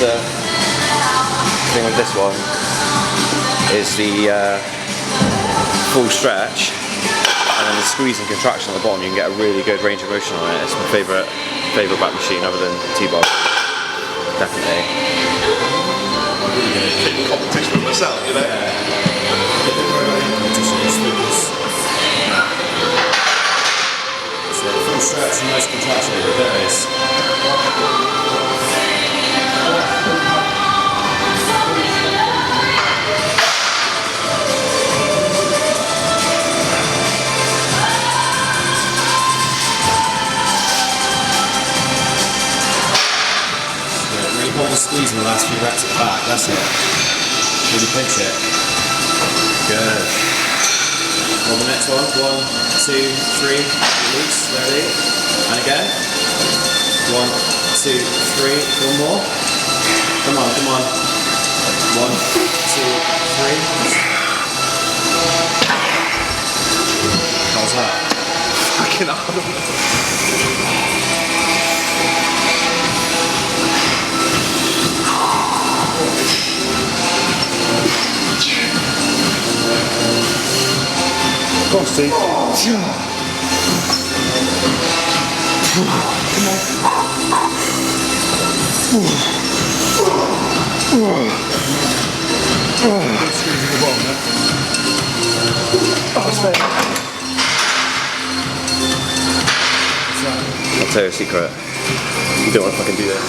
The thing with this one is the full stretch, and then the squeeze and contraction at the bottom. You can get a really good range of motion on it. It's my favourite back machine other than T-bar. Definitely. I'm really going to keep competition with myself, you know? So full stretch and most contraction, there it is. Squeeze in the last few reps at the back, that's it. Really pinch it. Good. On the next one, 1, 2, 3, release, ready. And again. 1, 2, 3, one more. Come on, come on. 1, 2, 3. How's that? Fucking hard. Go on, Steve. Come I'll tell you a secret. You don't want to fucking do this.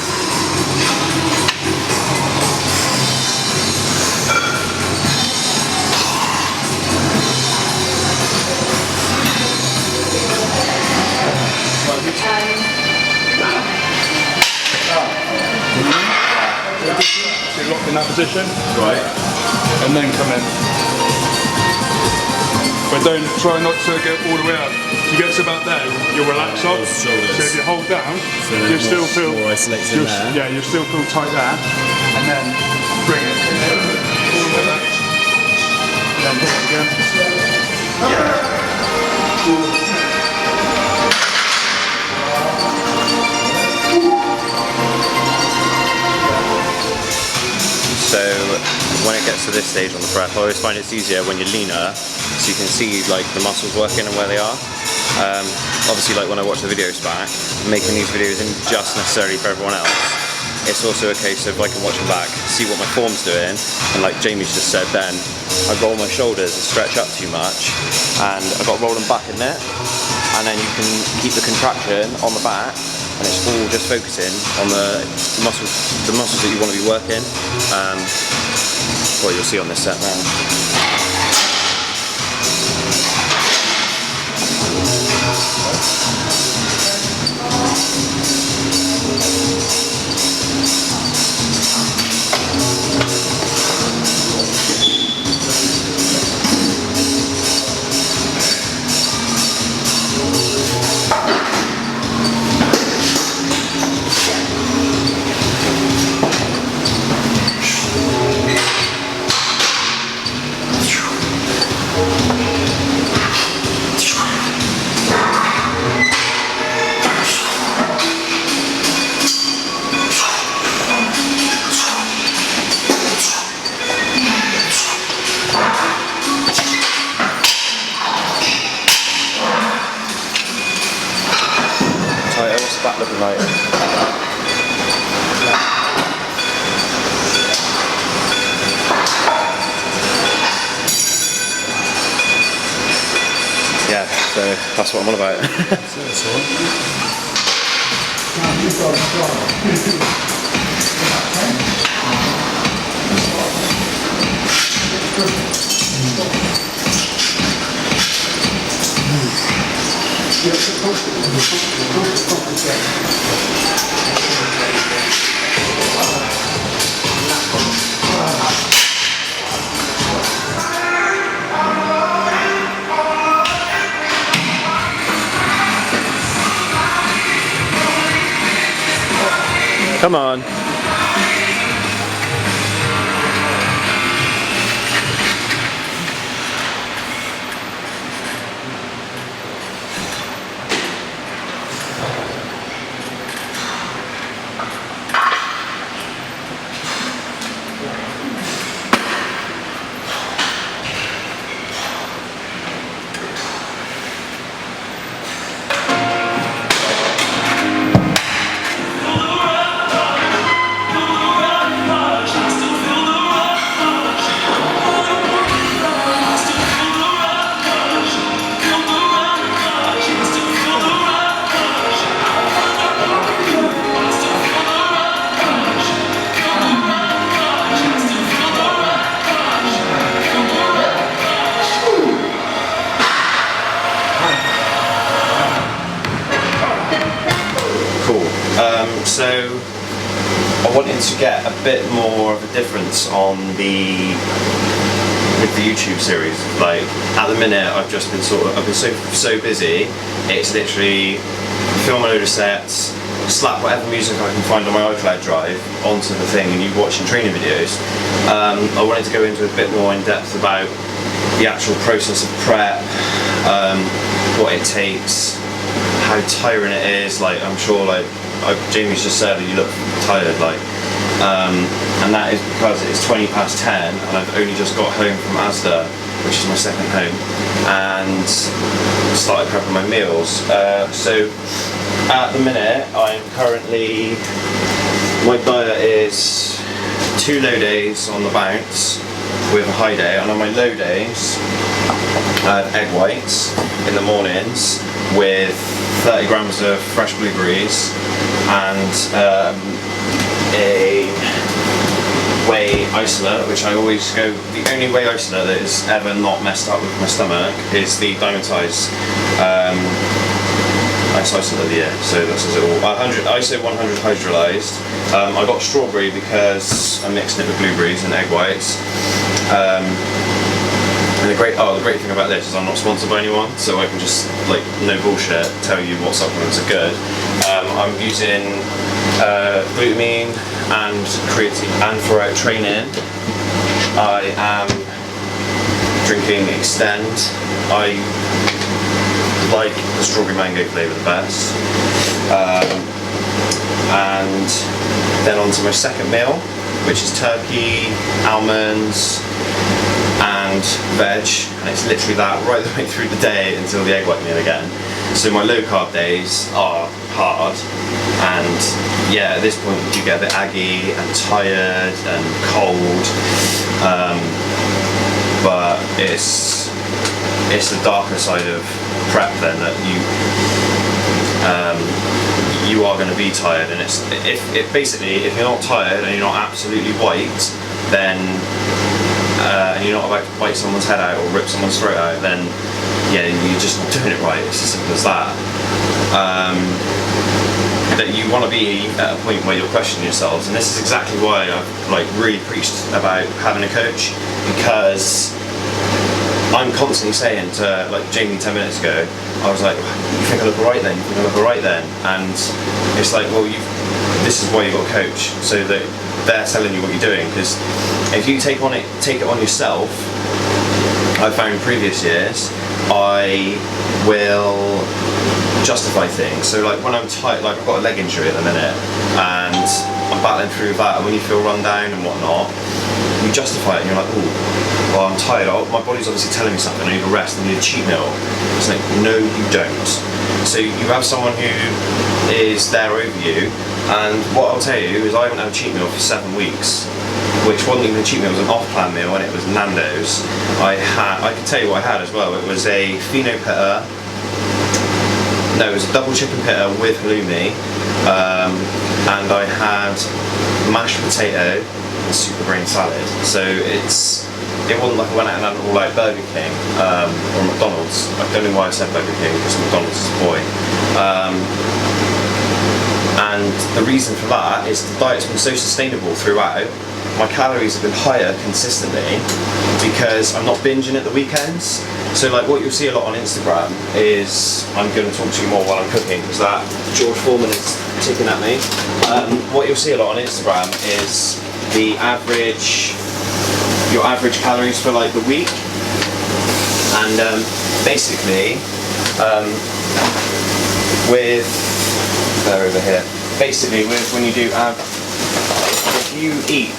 So lock in that position. Right. And then come in. But don't try not to get all the way up. If you get to about there, you'll relax off. So if you hold down, you still feel more isolation there. Yeah, you still feel tight there. And then bring it all the way back. And then hit it again. So when it gets to this stage on the breath, I always find it's easier when you're leaner, so you can see like the muscles working and where they are. Obviously, like when I watch the videos back, making these videos isn't just necessarily for everyone else. It's also a case of I can watch them back, see what my form's doing, and like Jamie's just said then, I roll my shoulders and stretch up too much, and I've got to roll them back in there, and then you can keep the contraction on the back, and it's all just focusing on the muscles that you want to be working. What you'll see on this set now. What's that looking like? Yeah, so that's what I'm on about. Come on. So I wanted to get a bit more of a difference on with the YouTube series. Like at the minute, I've been so busy. It's literally film a load of sets, slap whatever music I can find on my iCloud drive onto the thing, and you watching training videos. I wanted to go into a bit more in depth about the actual process of prep, what it takes, how tiring it is. Like I'm sure, like Jamie's just said, that you look tired. Like. And that is because it's 10:20 and I've only just got home from Asda, which is my second home, and started prepping my meals. So at the minute my diet is 2 low days on the bounce with a high day, and on my low days I have egg whites in the mornings with 30 grams of fresh blueberries and a whey isolate, which I always go. The only whey isolate that is ever not messed up with my stomach is the Diametize ice isolate. Yeah, so that says it all. 100 ISO 100 hydrolyzed. I got strawberry because I mixed it with blueberries and egg whites. And the great thing about this is I'm not sponsored by anyone, so I can just, like, no bullshit, tell you what supplements are good. I'm using glutamine and creatine, and for training I am drinking Extend. I like the strawberry mango flavour the best. And then on to my second meal, which is turkey, almonds and veg, and it's literally that right the way through the day until the egg white meal again. So my low carb days are hard, and yeah, at this point you get a bit aggy and tired and cold, but it's the darker side of prep then, that you are going to be tired, and basically if you're not tired and you're not absolutely white, then and you're not about to bite someone's head out or rip someone's throat out, then yeah, you're just not doing it right. It's as simple as that. That you want to be at a point where you're questioning yourselves, and this is exactly why I've really preached about having a coach, because I'm constantly saying to Jamie 10 minutes ago, I was like, you think I look alright then? You think I look alright then? And it's like, well, this is why you've got a coach, so that they're telling you what you're doing. Because if you take it on yourself, I've found in previous years, I will justify things. So when I'm tight, I've got a leg injury at the minute, and I'm battling through that, and when you feel run down and whatnot, you justify it and you're like, oh, well, I'm tired, my body's obviously telling me something, I need a rest, I need a cheat meal. It's like, no you don't. So you have someone who is there over you, and what I'll tell you is I haven't had a cheat meal for 7 weeks, which wasn't even a cheat meal, it was an off-plan meal, and it was Nando's. I can tell you what I had as well. It was a Fino Pitta, no, it was a double chicken pitta with halloumi, and I had mashed potato and super grain salad. So it wasn't like I went out and had an all-out Burger King or McDonald's. I don't know why I said Burger King, because McDonald's is a boy. And the reason for that is the diet's been so sustainable throughout. My calories have been higher consistently because I'm not binging at the weekends. So what you'll see a lot on Instagram is, I'm going to talk to you more while I'm cooking because that George Foreman is ticking at me. What you'll see a lot on Instagram is your average calories for the week, and basically they're over here. Basically when you do if you eat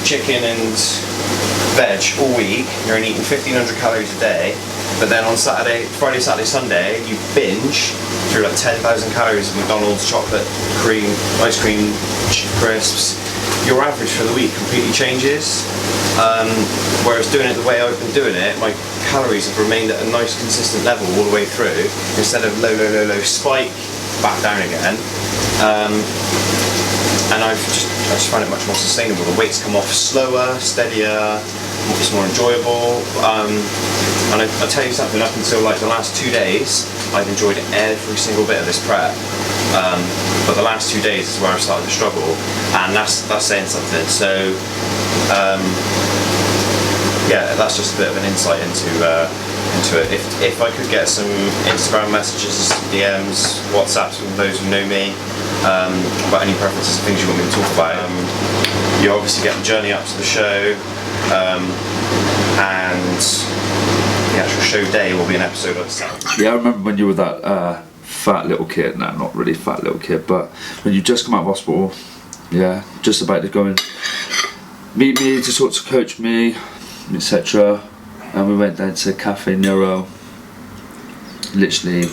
chicken and veg all week, you're only eating 1,500 calories a day, but then on Friday, Saturday, Sunday, you binge through 10,000 calories of McDonald's, chocolate, cream, ice cream, crisps. Your average for the week completely changes. Whereas doing it the way I've been doing it, my calories have remained at a nice consistent level all the way through, instead of low spike, back down again. And I just find it much more sustainable. The weights come off slower, steadier, it's more enjoyable. And I tell you something, up until the last 2 days, I've enjoyed every single bit of this prep. but the last 2 days is where I started to struggle, and that's saying something. So yeah, that's just a bit of an insight into it. If I could get some Instagram messages, DMs, WhatsApps from those who know me about any preferences, things you want me to talk about. You obviously get the journey up to the show, and the actual show day will be an episode of itself. Yeah, I remember when you were that fat little kid. No, not really fat little kid, but when you just come out of hospital, yeah, just about to go and meet me, to sort to coach me, etc. And we went down to Cafe Nero. Literally,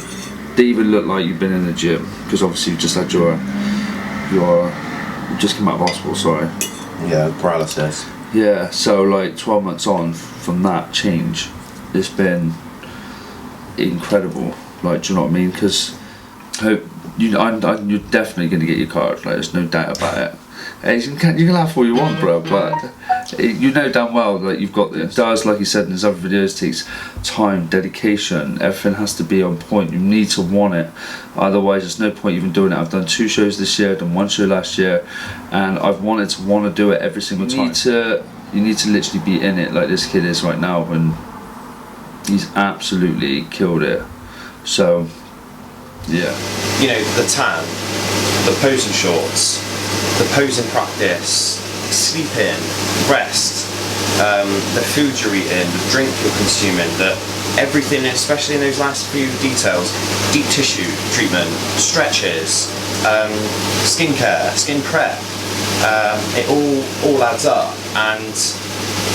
didn't even look like you've been in the gym, because obviously you just had you just come out of hospital, sorry. Yeah, paralysis. Yeah, so like 12 months on from that change, it's been incredible. Like, do you know what I mean? Because you're definitely going to get your card. Like, there's no doubt about it. And you can laugh all you want, bro, but you know damn well that you've got this. It does, like you said in his other videos, takes time, dedication. Everything has to be on point. You need to want it. Otherwise, there's no point even doing it. I've done 2 shows this year, done 1 show last year, and I've wanted to do it every single time. You need to literally be in it like this kid is right now, and he's absolutely killed it. So, yeah. You know, the tan, the posing shorts, the posing practice, sleeping, rest, the food you're eating, the drink you're consuming, everything, especially in those last few details, deep tissue treatment, stretches, skincare, skin prep, it all adds up, and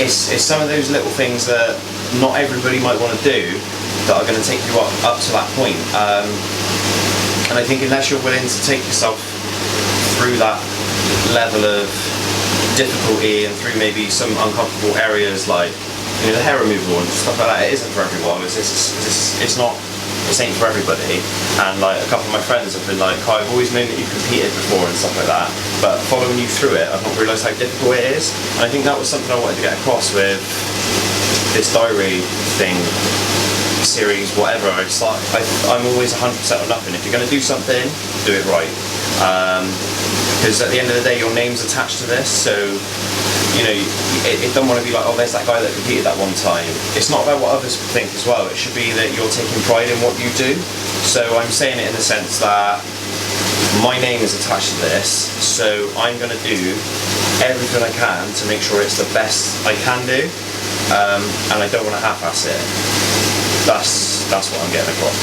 it's some of those little things that not everybody might want to do that are going to take you up to that point. And I think unless you're willing to take yourself through that level of difficulty and through maybe some uncomfortable areas like, you know, the hair removal and stuff like that, it isn't for everyone. It's ain't for everybody. And like a couple of my friends have been like, oh, I've always known that you've competed before and stuff like that, but following you through it, I've not realised how difficult it is. And I think that was something I wanted to get across with this diary thing, series, whatever. I'm always 100% on nothing. If you're going to do something, do it right. Because at the end of the day, your name's attached to this, so you know, it don't want to be like, oh, there's that guy that competed that one time. It's not about what others think as well. It should be that you're taking pride in what you do. So I'm saying it in the sense that my name is attached to this, so I'm going to do everything I can to make sure it's the best I can do, and I don't want to half-ass it. That's what I'm getting across.